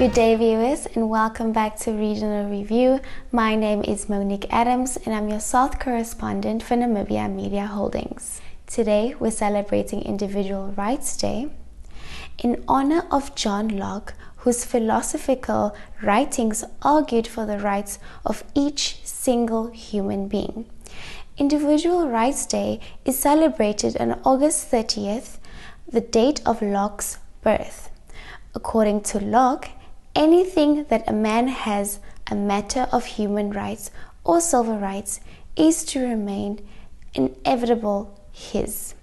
Good day, viewers, and welcome back to Regional Review. My name is Monique Adams, and I'm your South correspondent for Namibia Media Holdings. Today, we're celebrating Individual Rights Day in honor of John Locke, whose philosophical writings argued for the rights of each single human being. Individual Rights Day is celebrated on August 30th, the date of Locke's birth. According to Locke, anything that a man has a matter of human rights or civil rights is to remain inevitable his.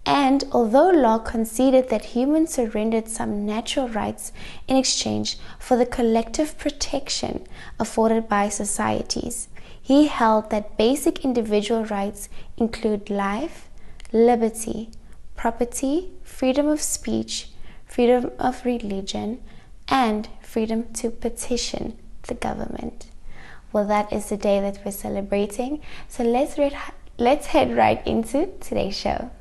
And although Locke conceded that humans surrendered some natural rights in exchange for the collective protection afforded by societies, he held that basic individual rights include life, liberty, property, freedom of speech, freedom of religion, and freedom to petition the government. Well, that is the day that we're celebrating. So let's head right into today's show.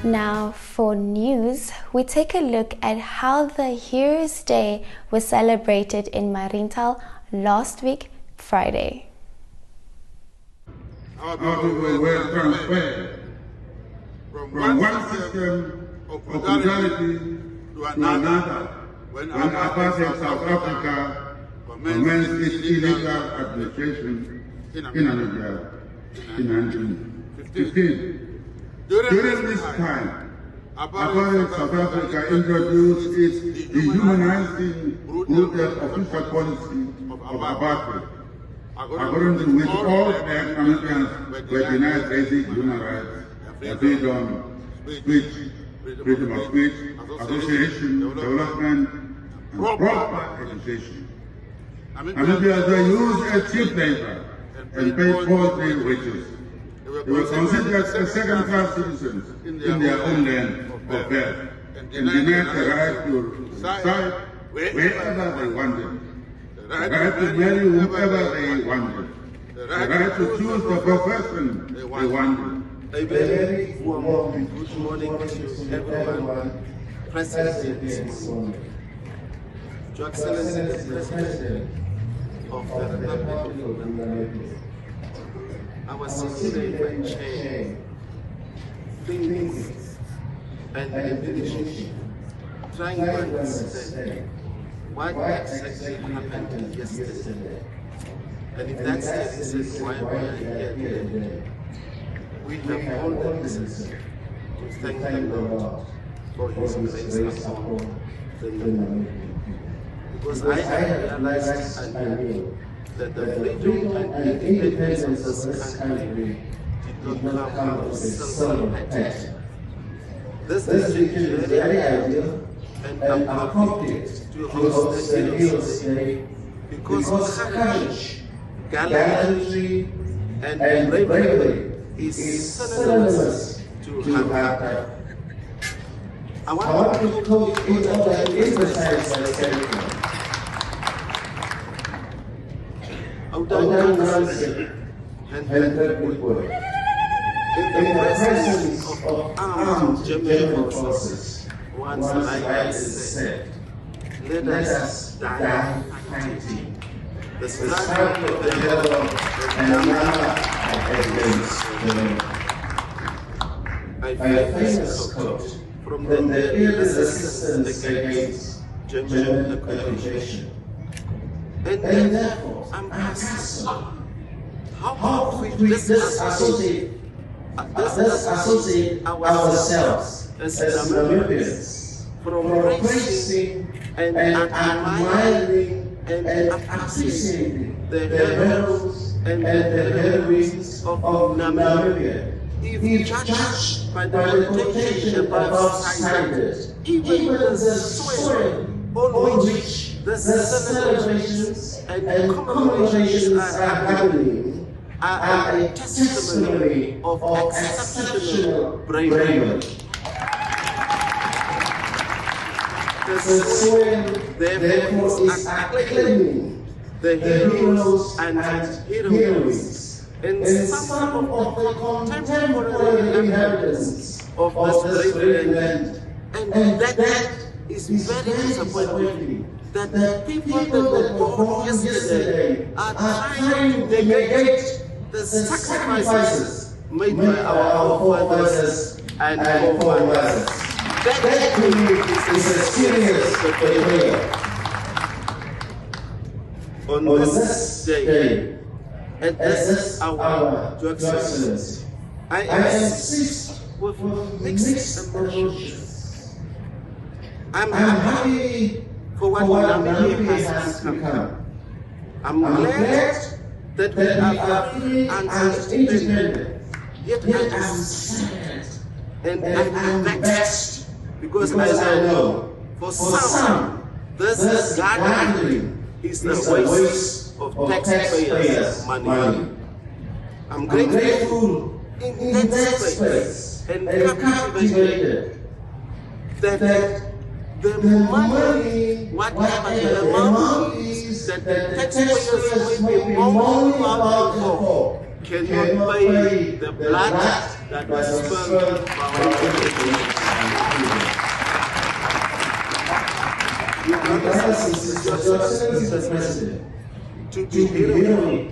Now for news, we take a look at how the Heroes Day was celebrated in Marintal last week, Friday. Our people were transferred from one system of brutality to another when apartheid South Africa commenced its illegal administration in Namibia in 1915. During this time, apartheid South Africa introduced its dehumanizing, brutal official policy of apartheid, according to which all black Namibians were denied basic human rights, freedom, speech, freedom of speech, association, development, and proper education. Namibians were used as cheap labor and paid poor wages. They were considered as second-class citizens in their own land of birth and denied the right to reside wherever they wanted, the right to marry whoever they wanted, the right to choose the profession they wanted. A very warm good morning to everyone present in this morning. Your Excellency, the President of the Republic of Namibia, our sincere and chain, thinking and envisioning, trying to understand what exactly happened yesterday. And if that's the reason why we are here today, we have all the reasons to thank the Lord for His grace upon the Namibian. Because I have realized and knew that the freedom and independence of this country did not come with a silver hat. This is very ideal and appropriate to host the Heroes Day because courage, gallantry, and bravery is synonymous to hard. I want to quote each of the emphasize the statement. And people in the presence of armed German forces, once like said, let us die fighting. The struggle of the devil and another against the Lord. A famous quote from the early resistance against gender equalization. And therefore, I'm asking, how could we disassociate ourselves as Namibians from embracing and admiring and appreciating the heroes and the heroines of Namibia? If judged by the reputation above cited, even the soil on which the celebrations and commemorations are happening are a testimony of exceptional bravery. The soil, therefore, is acclaiming the heroes and heroines and some of the contemporary inhabitants of this great land. And that is very disappointing. That the people that were born yesterday are trying to negate the sacrifices made by our forefathers and forefathers. That to me is a serious betrayal. On this day, at this hour, Your Excellency, I insist with mixed emotions. I'm happy for what Namibia has become. I'm glad that we are free and independent. Yet I am sad and I'm vexed because, as I know, for some, this gathering is the waste of taxpayers' money. I'm grateful in that space and captivated that the money, whatever the amount is that the taxpayers may be moaning about for, cannot pay the blood that was spilled by our generations. Your brothers and sisters, Mr. President, to be heroic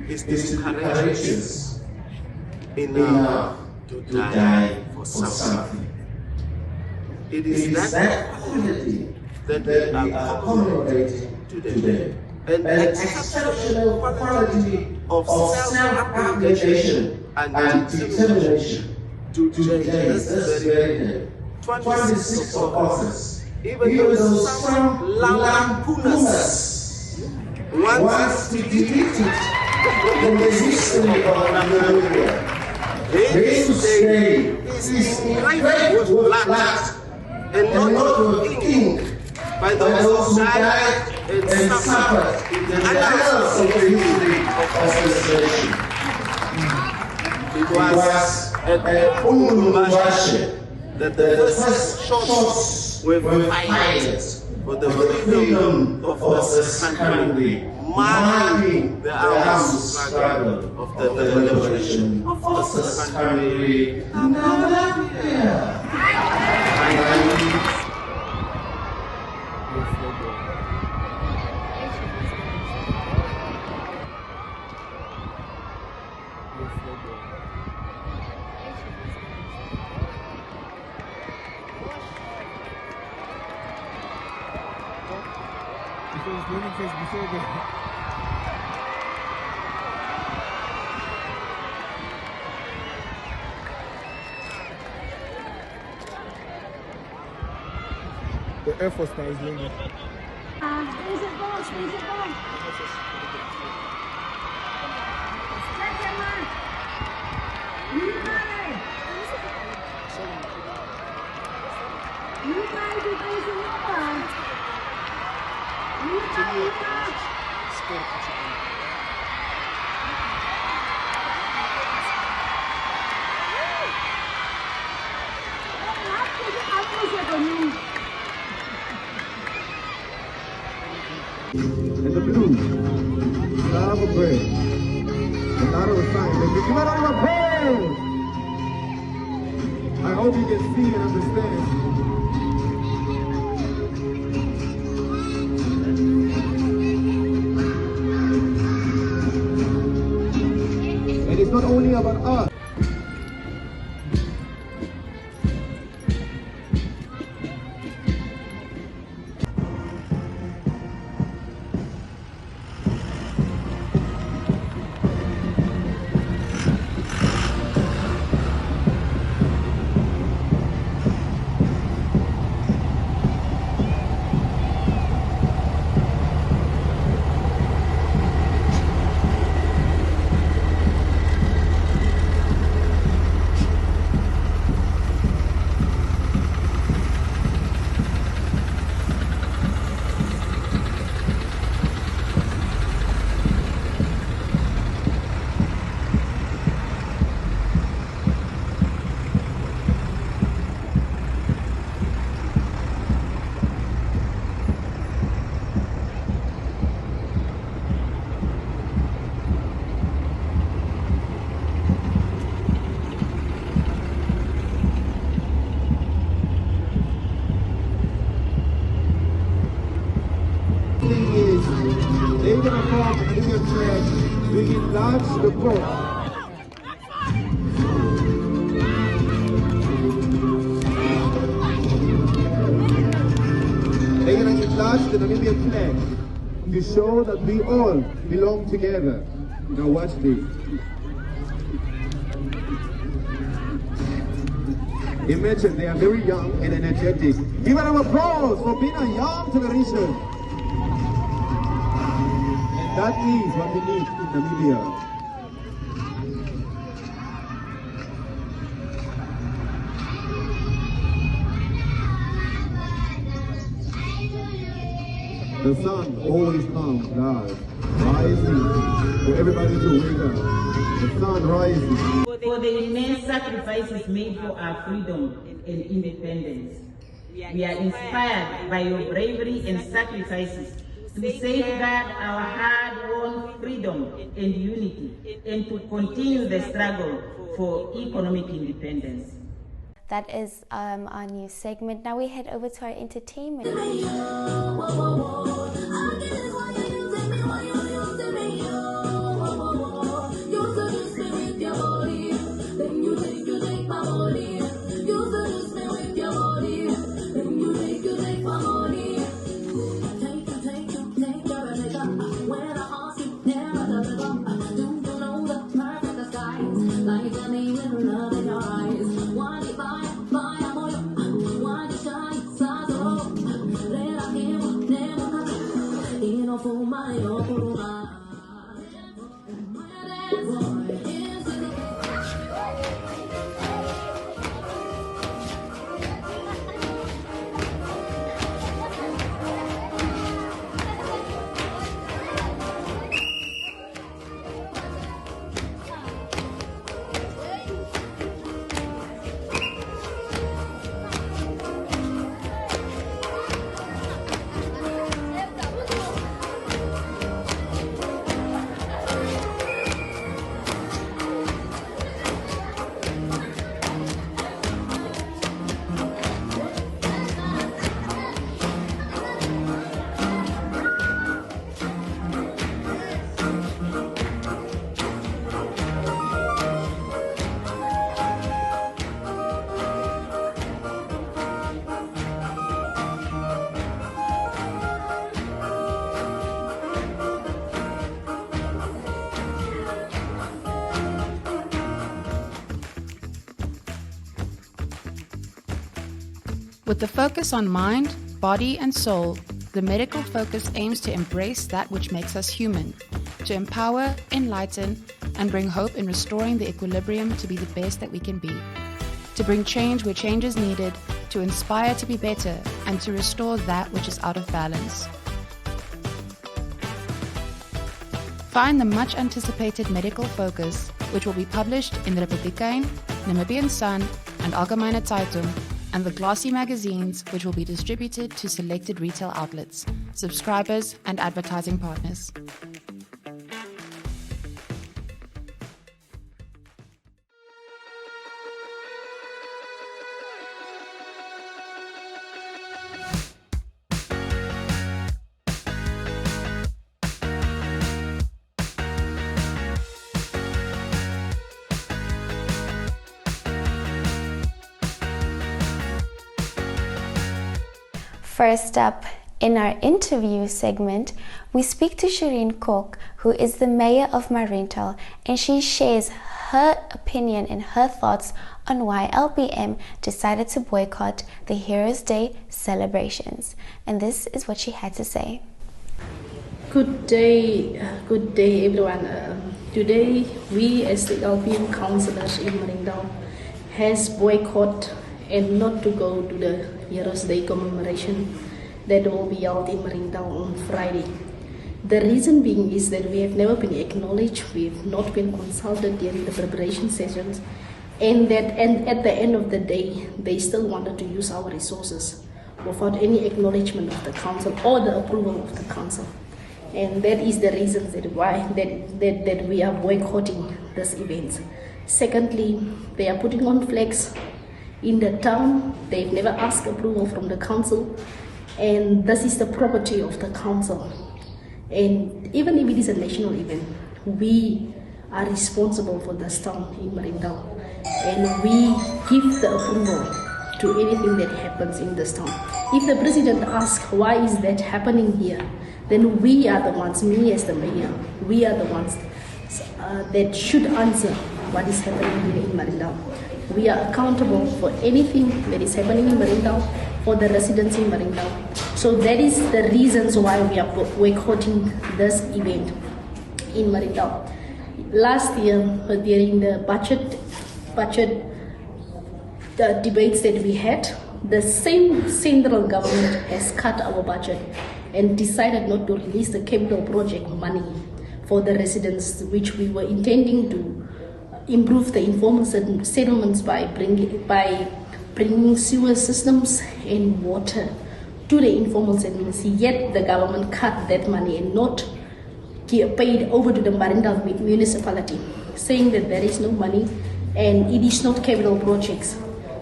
is courageous enough to die for something. It is that quality that we are commemorating today. An exceptional quality of self-abnegation and determination to change this very day. 26th of August, even though some lampooners want to delete it in the history of Namibia, this day is engraved with blood and not with ink by those who died and suffered in the annals of the history of this nation. It was at Umbashi that the first shots were fired for the freedom of this country, marking the armed struggle of the liberation of this country. The Air Force now is leaving. Is it gone? Is it gone? Gentlemen, you guys is in your mind. You guys. And the blues, not of a prayer, and not of a sign. It's not of a prayer. I hope you can see and understand. And it's not only about us. the court. They're going to enlarge the Namibian flag to show that we all belong together. Now watch this. Imagine they are very young and energetic. Give them applause for being a young generation. And that is what we need in Namibia. The sun always comes down, rising for everybody to wake up. The sun rises. For the immense sacrifices made for our freedom and independence. We are inspired by your bravery and sacrifices to safeguard our hard-won freedom and unity and to continue the struggle for economic independence. That is our new segment. Now we head over to our entertainment. With the focus on mind, body, and soul, the medical focus aims to embrace that which makes us human, to empower, enlighten, and bring hope in restoring the equilibrium to be the best that we can be, to bring change where change is needed, to inspire to be better, and to restore that which is out of balance. Find the much anticipated medical focus, which will be published in the Republikein, Namibian Sun, and Algemeine Zeitung, and the glossy magazines, which will be distributed to selected retail outlets, subscribers, and advertising partners. First up, in our interview segment, we speak to Shireen Kok, who is the mayor of Mariental, and she shares her opinion and her thoughts on why LBM decided to boycott the Heroes Day celebrations. And this is what she had to say. Good day everyone. Today we as the LBM councillors in Mariental has boycotted and not to go to the Heroes Day commemoration that will be held in Mariental on Friday. The reason being is that we have never been acknowledged, we have not been consulted during the preparation sessions, and at the end of the day, they still wanted to use our resources without any acknowledgement of the council or the approval of the council. And that is the reason that we are boycotting this event. Secondly, they are putting on flags in the town. They've never asked approval from the council, and this is the property of the council. And even if it is a national event, we are responsible for this town in Marindal. And we give the approval to anything that happens in this town. If the president asks why is that happening here, then we are the ones, me as the mayor, we are the ones that should answer what is happening here in Marindal. We are accountable for anything that is happening in Marindal, for the residents in Marindal. So that is the reasons why we are boycotting this event in Marindal. Last year, during the budget debates that we had, the same central government has cut our budget and decided not to release the capital project money for the residents, which we were intending to improve the informal settlements by bringing sewer systems and water to the informal settlements. Yet the government cut that money and not paid over to the Marindal municipality, saying that there is no money and it is not capital projects.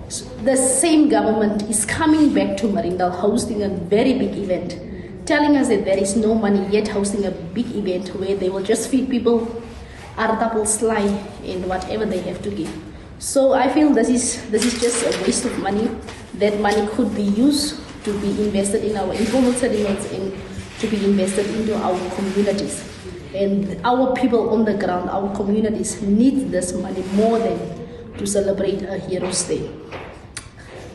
So the same government is coming back to Marindal, hosting a very big event, telling us that there is no money, yet hosting a big event where they will just feed people artapal slide and whatever they have to give. So I feel this is just a waste of money. That money could be used to be invested in our informal settlements and to be invested into our communities. And our people on the ground, our communities need this money more than to celebrate a Heroes Day.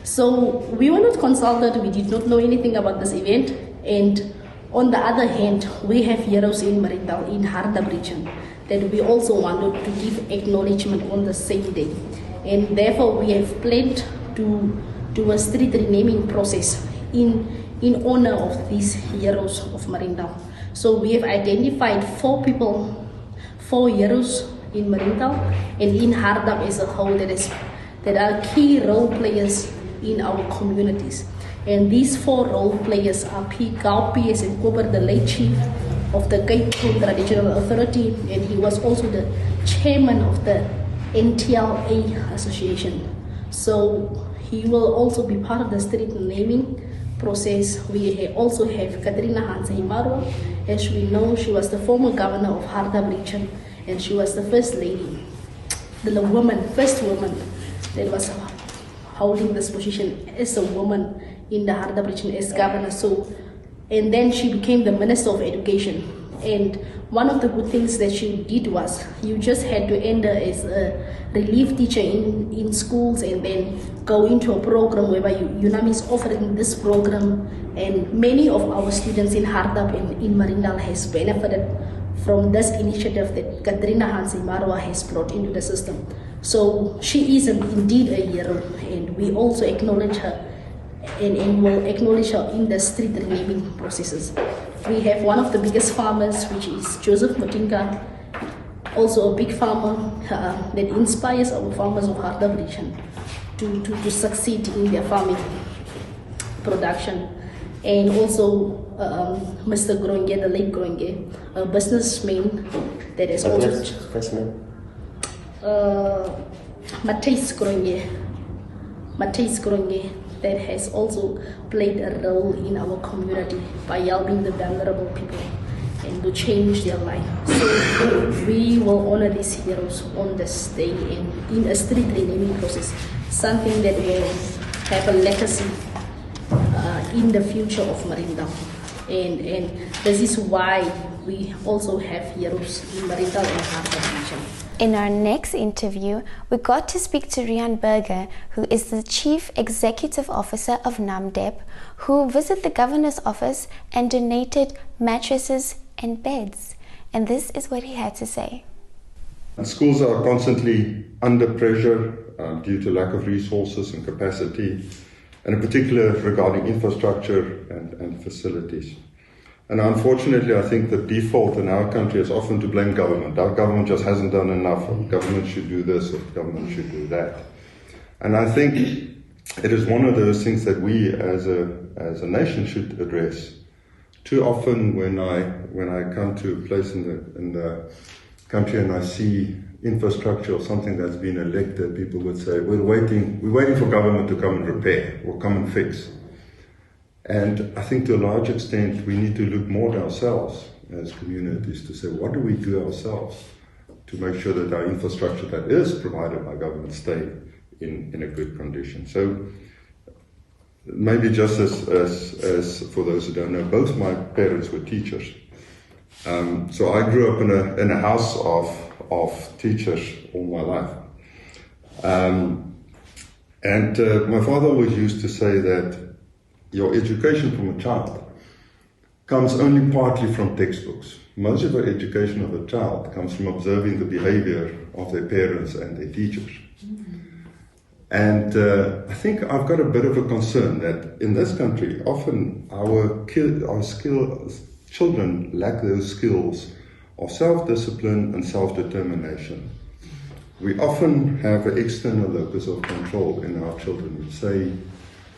So we were not consulted, we did not know anything about this event. And on the other hand, we have heroes in Marindal, in Hardap region, that we also wanted to give acknowledgement on the same day. And therefore we have planned to do a street renaming process in honor of these heroes of Marindal. So we have identified 4 heroes in Marindal and in Hardap as a whole that are key role players in our communities. And these 4 role players are P. P.S. and Kober, the late chief of the Cape Town Traditional Authority, and he was also the chairman of the NTLA Association. So he will also be part of the street naming process. We also have Katrina Hansa-Himarwa. As we know, she was the former governor of Hardap region, and she was the first lady, first woman that was holding this position as a woman in the Hardap region as governor. So, and then she became the Minister of Education. And one of the good things that she did was, you just had to enter as a relief teacher in schools and then go into a program whereby UNAM is offering this program, and many of our students in Hardap and in Marindal has benefited from this initiative that Katrina Hansi-Marwa has brought into the system. So she is indeed a hero, and we also acknowledge her and will acknowledge her in the street renaming processes. We have one of the biggest farmers, which is Joseph Motinka, also a big farmer that inspires our farmers of Hardap region to succeed in their farming production. And also Mr. Gronge, the late Gronge, a businessman that is also... First name? Matthijs Gronge, that has also played a role in our community by helping the vulnerable people and to change their life. So we will honor these heroes on this day and in a street renaming process, something that will have a legacy in the future of Marindal. And this is why we also have heroes in Marindal and Hardap region. In our next interview, we got to speak to Rian Berger, who is the Chief Executive Officer of NAMDEP, who visited the Governor's office and donated mattresses and beds. And this is what he had to say. Schools are constantly under pressure due to lack of resources and capacity, and in particular regarding infrastructure and facilities. And unfortunately, I think the default in our country is often to blame government. Our government just hasn't done enough, or government should do this, or government should do that. And I think it is one of those things that we as a nation should address. Too often when I come to a place in the country and I see infrastructure or something that's been elected, people would say, we're waiting for government to come and repair or come and fix. And I think to a large extent we need to look more at ourselves as communities to say, what do we do ourselves make sure that our infrastructure that is provided by government stay in a good condition. So maybe just as for those who don't know, both my parents were teachers. So I grew up in a house of teachers all my life. And my father always used to say that your education from a child comes only partly from textbooks. Most of our education of a child comes from observing the behavior of their parents and their teachers. And I think I've got a bit of a concern that in this country, often our children lack those skills of self-discipline and self-determination. We often have an external locus of control in our children. We say,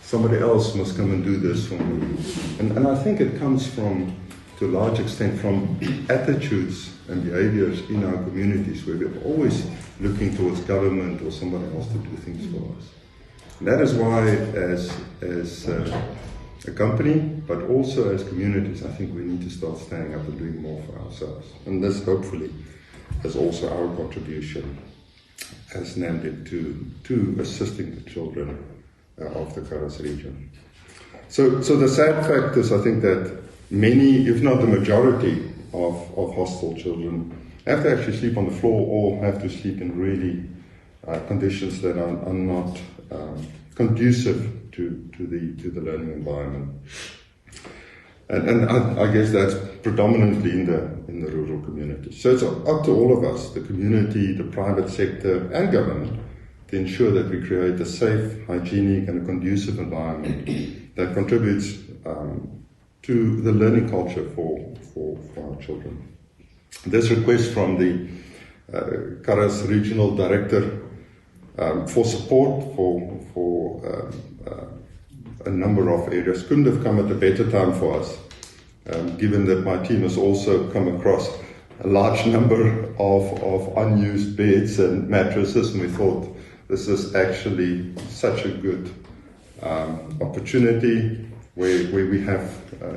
somebody else must come and do this for me. And I think it comes from, to a large extent, from attitudes and behaviors in our communities where we're always looking towards government or somebody else to do things for us. And that is why, as a company, but also as communities, I think we need to start standing up and doing more for ourselves. And this, hopefully, is also our contribution as NAMDIC to assisting the children of the Karas region. So the sad fact is, I think that many, if not the majority, of hostel children have to actually sleep on the floor or have to sleep in really conditions that are not conducive to the learning environment. And I guess that's predominantly in the rural community. So it's up to all of us, the community, the private sector, and government, to ensure that we create a safe, hygienic, and a conducive environment that contributes to the learning culture for our children. This request from the Karas Regional Director for support for a number of areas couldn't have come at a better time for us, given that my team has also come across a large number of unused beds and mattresses, and we thought this is actually such a good opportunity where we have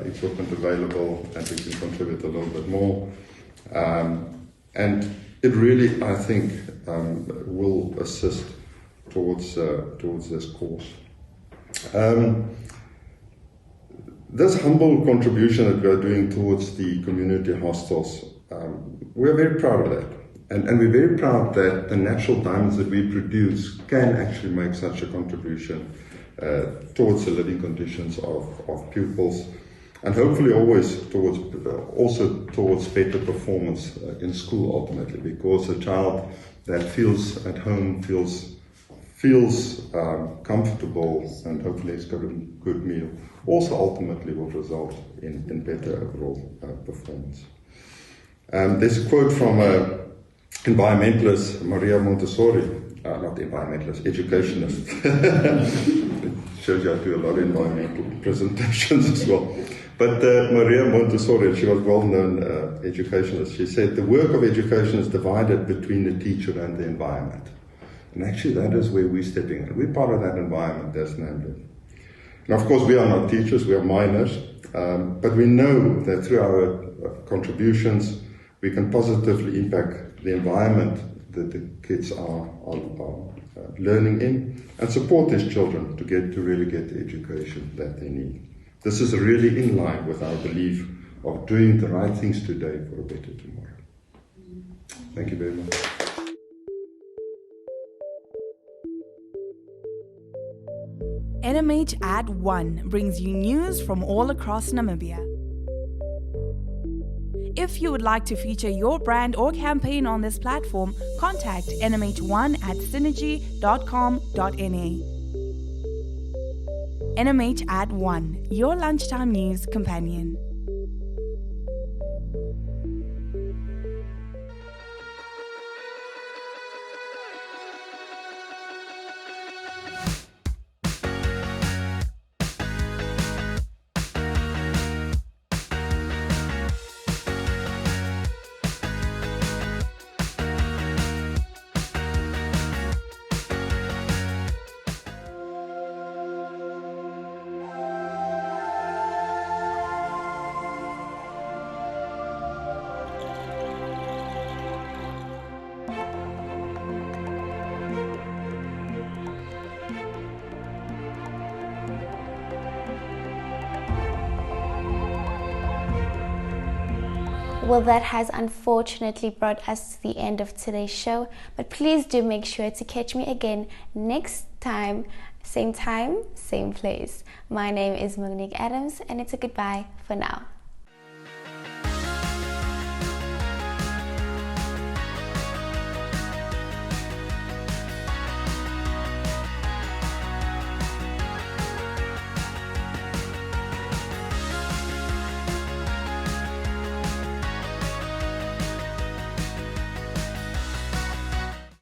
equipment available and we can contribute a little bit more. And it really, I think, will assist towards this cause. This humble contribution that we are doing towards the community hostels, we are very proud of that. And we're very proud that the natural diamonds that we produce can actually make such a contribution towards the living conditions of pupils, and hopefully always towards better performance in school ultimately, because a child that feels at home, feels comfortable, and hopefully has got a good meal, also ultimately will result in better overall performance. There's a quote from environmentalist Maria Montessori, not environmentalist, educationist. It shows you I do a lot of environmental presentations as well. But Maria Montessori, she was a well-known educationist, she said, the work of education is divided between the teacher and the environment. And actually that is where we're stepping in. We're part of that environment, that's NAMDIC. Now, of course, we are not teachers, we are minors, but we know that through our contributions, we can positively impact the environment that the kids are learning in, and support these children to really get the education that they need. This is really in line with our belief of doing the right things today for a better tomorrow. Thank you very much. NMH at 1 brings you news from all across Namibia. If you would like to feature your brand or campaign on this platform, contact nmh1@synergy.com.na. NMH at 1, your lunchtime news companion. Well, that has unfortunately brought us to the end of today's show, but please do make sure to catch me again next time, same place. My name is Monique Adams, and it's a goodbye for now.